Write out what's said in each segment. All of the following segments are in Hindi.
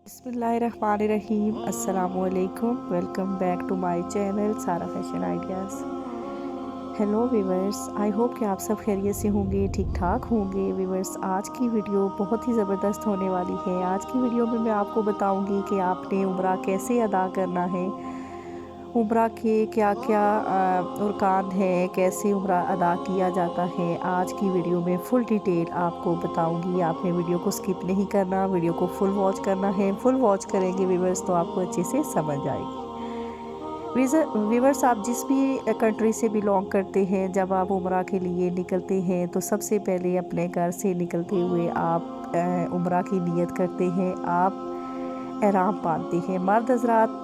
बिस्मिल्लाहिर्रहमानिर्रहीम अस्सलामुअलैकुम। Welcome back to my channel Sara fashion ideas. Hello viewers, I hope कि आप सब खैरियत से होंगे, ठीक ठाक होंगे। वीवर्स, आज की वीडियो बहुत ही ज़बरदस्त होने वाली है। आज की वीडियो में मैं आपको बताऊंगी कि आपने उम्रा कैसे अदा करना है, उम्रा के क्या क्या अरकान हैं, कैसे उम्रा अदा किया जाता है। आज की वीडियो में फुल डिटेल आपको बताऊंगी। आपने वीडियो को स्किप नहीं करना, वीडियो को फुल वॉच करना है। फुल वॉच करेंगे वीवर्स तो आपको अच्छे से समझ आएगी। वीवर्स, आप जिस भी कंट्री से बिलोंग करते हैं, जब आप उम्रा के लिए निकलते हैं तो सबसे पहले अपने घर से निकलते हुए आप उम्रा की नियत करते हैं। आप एहराम बांधते हैं। मर्द हज़रात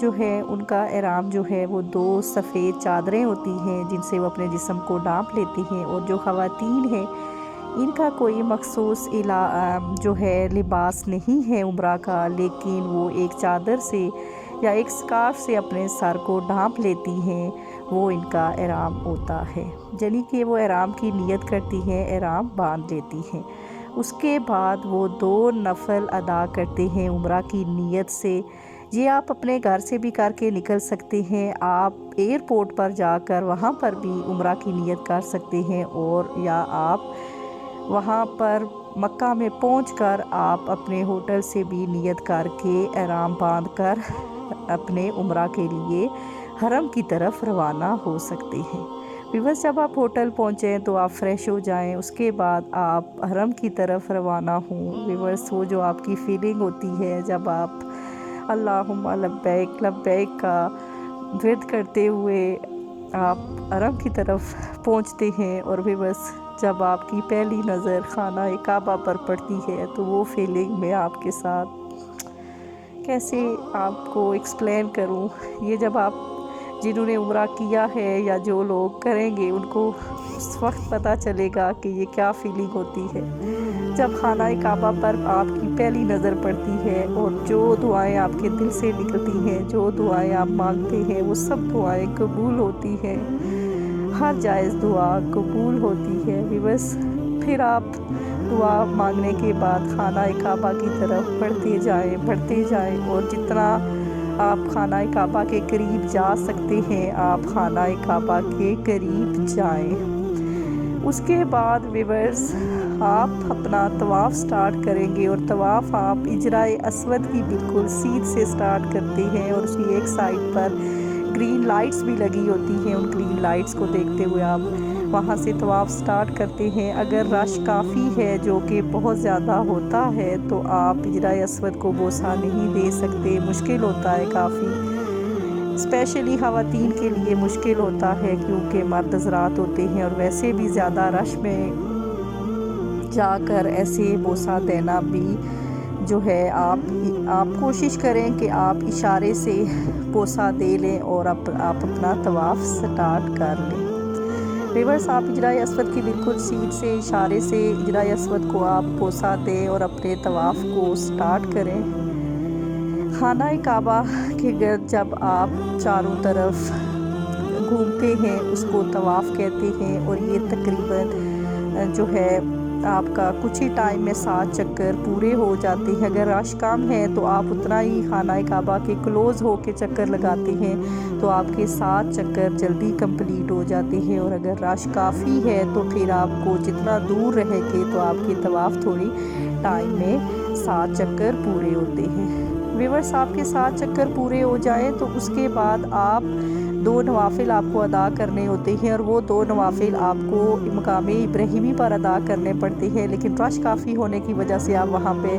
जो है उनका एहराम जो है वो 2 सफ़ेद चादरें होती हैं जिनसे वो अपने जिस्म को ढांप लेती हैं। और जो ख़वातीन हैं इनका कोई मखसूस जो है लिबास नहीं है उम्रा का, लेकिन वो एक चादर से या एक स्कार्फ से अपने सर को ढांप लेती हैं। वो इनका एहराम होता है, यानी कि वो एहराम की नियत करती हैं, एहराम बांध लेती हैं। उसके बाद वो 2 नफल अदा करते हैं उम्रा की नियत से। ये आप अपने घर से भी करके निकल सकते हैं, आप एयरपोर्ट पर जाकर वहाँ पर भी उम्रा की नियत कर सकते हैं, और या आप वहाँ पर मक्का में पहुंचकर आप अपने होटल से भी नियत करके एहराम बांध कर अपने उम्रा के लिए हरम की तरफ रवाना हो सकते हैं। व्यूअर्स, जब आप होटल पहुँचें तो आप फ्रेश हो जाएं, उसके बाद आप हरम की तरफ रवाना हों। व्यूअर्स, वो जो आपकी फीलिंग होती है जब आप अल्लाहुम्मा लब्बैक लब्बैक का विर्द करते हुए आप हरम की तरफ पहुंचते हैं। और व्यूअर्स, जब आपकी पहली नज़र खाना काबा पर पड़ती है तो वो फीलिंग मैं आपके साथ कैसे आपको एक्सप्लेन करूं। ये जब आप जिन्होंने उम्रा किया है या जो लोग करेंगे उनको उस वक्त पता चलेगा कि ये क्या फीलिंग होती है जब खाना काबा पर आपकी पहली नज़र पड़ती है और जो दुआएं आपके दिल से निकलती हैं, जो दुआएं आप मांगते हैं, वो सब दुआएं कबूल होती हैं। हर जायज़ दुआ कबूल होती है। बस फिर आप दुआ मांगने के बाद खाना काबा की तरफ बढ़ते जाएं और जितना आप खाना काबा के करीब जा सकते हैं आप खाना काबा के करीब जाएं। उसके बाद व्यूअर्स, आप अपना तवाफ़ स्टार्ट करेंगे और तवाफ़ आप इजराए अस्वद की बिल्कुल सीध से स्टार्ट करते हैं। और उसकी एक साइड पर ग्रीन लाइट्स भी लगी होती हैं, उन ग्रीन लाइट्स को देखते हुए आप वहाँ से तवाफ़ स्टार्ट करते हैं। अगर रश काफ़ी है, जो कि बहुत ज़्यादा होता है, तो आप इजराए अस्वद को बोसा नहीं दे सकते, मुश्किल होता है काफ़ी। स्पेशली ख़वातीन के लिए मुश्किल होता है क्योंकि मर्द हज़रात होते हैं और वैसे भी ज़्यादा रश में जाकर ऐसे बोसा देना भी जो है आप कोशिश करें कि आप इशारे से बोसा दे लें और आप अपना तवाफ़ स्टार्ट कर लें। व्यूअर्स, आप इजराए अस्वद की बिल्कुल सीध से इशारे से इजराए अस्वद को आप बोसा दें और अपने तवाफ़ को स्टार्ट करें। खाना काबा के गर्द जब आप चारों तरफ घूमते हैं उसको तवाफ़ कहते हैं। और ये तकरीबन जो है आपका कुछ ही टाइम में 7 चक्कर पूरे हो जाते हैं। अगर रश कम है तो आप उतना ही खाना काबा के क्लोज़ हो के चक्कर लगाते हैं तो आपके 7 चक्कर जल्दी कंप्लीट हो जाते हैं। और अगर रश काफ़ी है तो फिर आपको जितना दूर रहेंगे तो आपके तवाफ़ थोड़ी टाइम में 7 चक्कर पूरे होते हैं। व्यूअर्स, आपके 7 चक्कर पूरे हो जाए तो उसके बाद आप 2 नवाफिल आपको अदा करने होते हैं। और वो 2 नवाफिल आपको मकाम इब्राहिमी पर अदा करने पड़ते हैं, लेकिन रश काफ़ी होने की वजह से आप वहाँ पे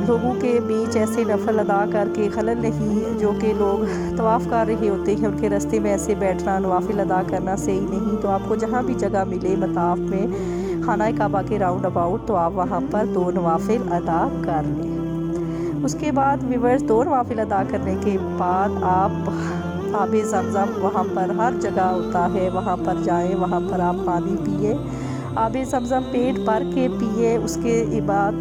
लोगों के बीच ऐसे नफल अदा करके खलल नहीं, जो कि लोग तवाफ़ कर रहे होते हैं उनके रास्ते में ऐसे बैठना नवाफिल अदा करना सही नहीं। तो आपको जहाँ भी जगह मिले मताफ में खाना काबा के राउंड अबाउट, तो आप वहाँ पर 2 नवाफिल अदा कर लें। उसके बाद व्यूअर्स, 2 नवाफिल अदा करने के बाद आप आबे ज़मज़म वहाँ पर हर जगह होता है, वहाँ पर जाएं, वहाँ पर आप पानी पिए, आबे ज़मज़म पेट भर के पिए। उसके बाद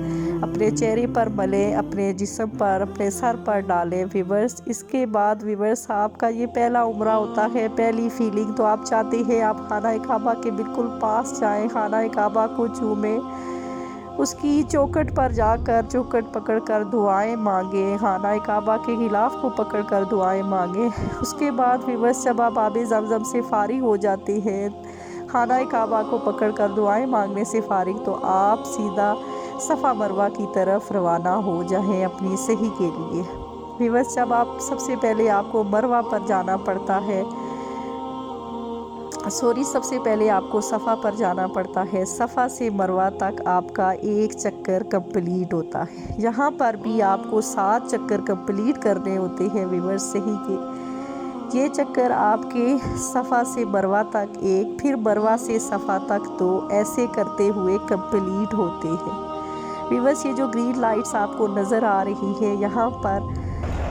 अपने चेहरे पर मलें, अपने जिस्म पर, अपने सर पर डालें व्यूअर्स। इसके बाद व्यूअर्स, आपका ये पहला उम्रा होता है, पहली फीलिंग तो आप चाहते हैं आप खाना काबा के बिल्कुल पास जाएं, खाना काबा को चूमें। उसकी चौखट पर जाकर चौखट पकड़कर दुआएं मांगे, खाना काबा के गिलाफ को पकड़कर दुआएं मांगे। उसके बाद व्यूअर्स जब आप आब ज़मज़म से फारिग हो जाते हैं, खाना काबा को पकड़कर दुआएं मांगने से फारिग, तो आप सीधा सफ़ा मरवा की तरफ रवाना हो जाएं अपनी सही के लिए। व्यूअर्स जब आप सबसे पहले आपको मरवा पर जाना पड़ता है, सबसे पहले आपको सफ़ा पर जाना पड़ता है। सफ़ा से मरवा तक आपका एक चक्कर कंप्लीट होता है। यहाँ पर भी आपको 7 चक्कर कंप्लीट करने होते हैं व्यूअर्स सही के। ये चक्कर आपके सफ़ा से मरवा तक एक, फिर मरवा से सफ़ा तक 2, ऐसे करते हुए कंप्लीट होते हैं व्यूअर्स। ये जो ग्रीन लाइट्स आपको नज़र आ रही है,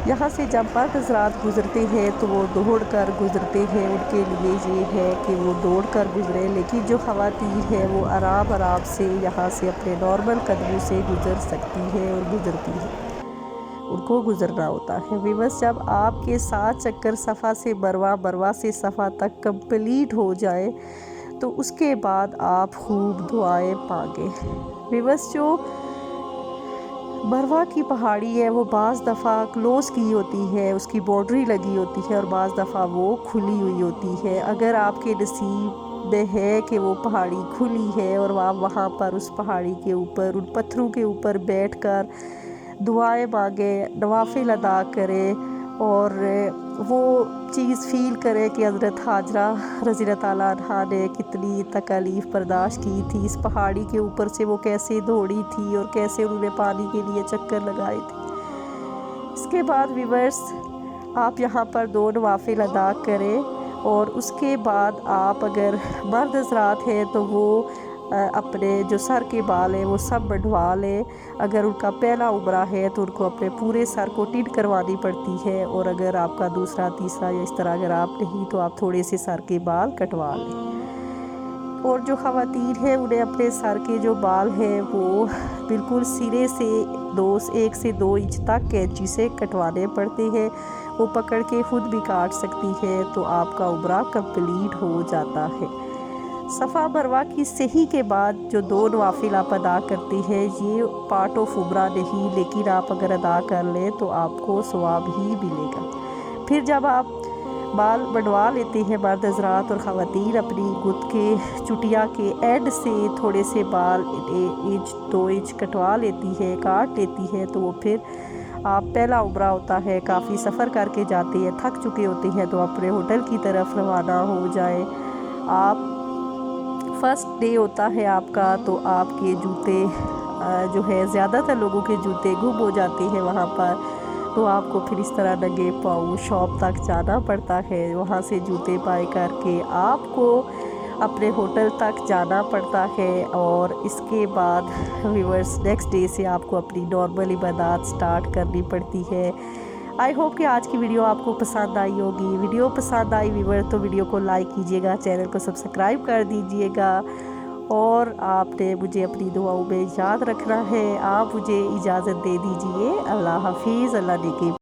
यहाँ से जब मर्द हज़रात गुज़रते हैं तो वो दौड़ कर गुज़रते हैं। उनके लिए ये है कि वो दौड़ कर गुज़रे, लेकिन जो ख़वातीन है वो आराम से यहाँ से अपने नॉर्मल कदमों से गुज़र सकती है और गुज़रती है, उनको गुज़रना होता है व्यूअर्स। जब आपके 7 चक्कर सफ़ा से मरवा, मरवा से सफ़ा तक कंप्लीट हो जाए तो उसके बाद आप खूब दुआएं मांगे व्यूअर्स। जो मरवा की पहाड़ी है वो बाज़ दफ़ा क्लोज़ की होती है, उसकी बाउंड्री लगी होती है, और बाज़ दफ़ा वो खुली हुई होती है। अगर आपके नसीब में है कि वो पहाड़ी खुली है और आप वहाँ पर उस पहाड़ी के ऊपर उन पत्थरों के ऊपर बैठकर दुआएं मांगे, नवाफिल अदा करें और वो चीज़ फ़ील करें कि हज़रत हाजरा रज़ी अल्लाह ताला अन्हा ने कितनी तकलीफ़ बर्दाश्त की थी, इस पहाड़ी के ऊपर से वो कैसे दौड़ी थी और कैसे उन्होंने पानी के लिए चक्कर लगाए थे। इसके बाद व्यूअर्स आप यहाँ पर 2 नवाफिल अदा करें और उसके बाद आप अगर मर्द हज़रात हैं तो वो अपने जो सर के बाल हैं वो सब बढ़वा लें। अगर उनका पहला उम्रा है तो उनको अपने पूरे सर को टिन करवानी पड़ती है, और अगर आपका दूसरा तीसरा या इस तरह अगर आप नहीं तो आप थोड़े से सर के बाल कटवा लें। और जो ख़वातीन हैं उन्हें अपने सर के जो बाल हैं वो बिल्कुल सिरे से 1 से 2 इंच तक कैंची से कटवाने पड़ते हैं। वो पकड़ के ख़ुद भी काट सकती है, तो आपका उम्रा कंप्लीट हो जाता है। सफ़ा मरवा की सही के बाद जो 2 नवाफिल आप अदा करते हैं, ये पार्ट ऑफ उम्रा नहीं, लेकिन आप अगर अदा कर लें तो आपको सवाब ही मिलेगा। फिर जब आप बाल बढ़वा लेते हैं मर्द हज़रात और ख़वातीन अपनी गुद के चुटिया के एंड से थोड़े से बाल 1 इंच 2 इंच कटवा लेती है, काट लेती है, तो वो फिर आप पहला उम्रा होता है, काफ़ी सफ़र करके जाते हैं, थक चुके होते हैं, तो अपने होटल की तरफ रवाना हो जाए। आप फर्स्ट डे होता है आपका, तो आपके जूते जो है ज़्यादातर लोगों के जूते गुम हो जाते हैं वहाँ पर, तो आपको फिर इस तरह नंगे पाँव शॉप तक जाना पड़ता है। वहाँ से जूते बाय करके आपको अपने होटल तक जाना पड़ता है, और इसके बाद व्यूअर्स नेक्स्ट डे से आपको अपनी नॉर्मल इबादत स्टार्ट करनी पड़ती है। आई होप कि आज की वीडियो आपको पसंद आई होगी। वीडियो पसंद आई व्यूअर तो वीडियो को लाइक कीजिएगा, चैनल को सब्सक्राइब कर दीजिएगा, और आपने मुझे अपनी दुआओं में याद रखना है। आप मुझे इजाज़त दे दीजिए। अल्लाह हाफिज़। अल्लाह ने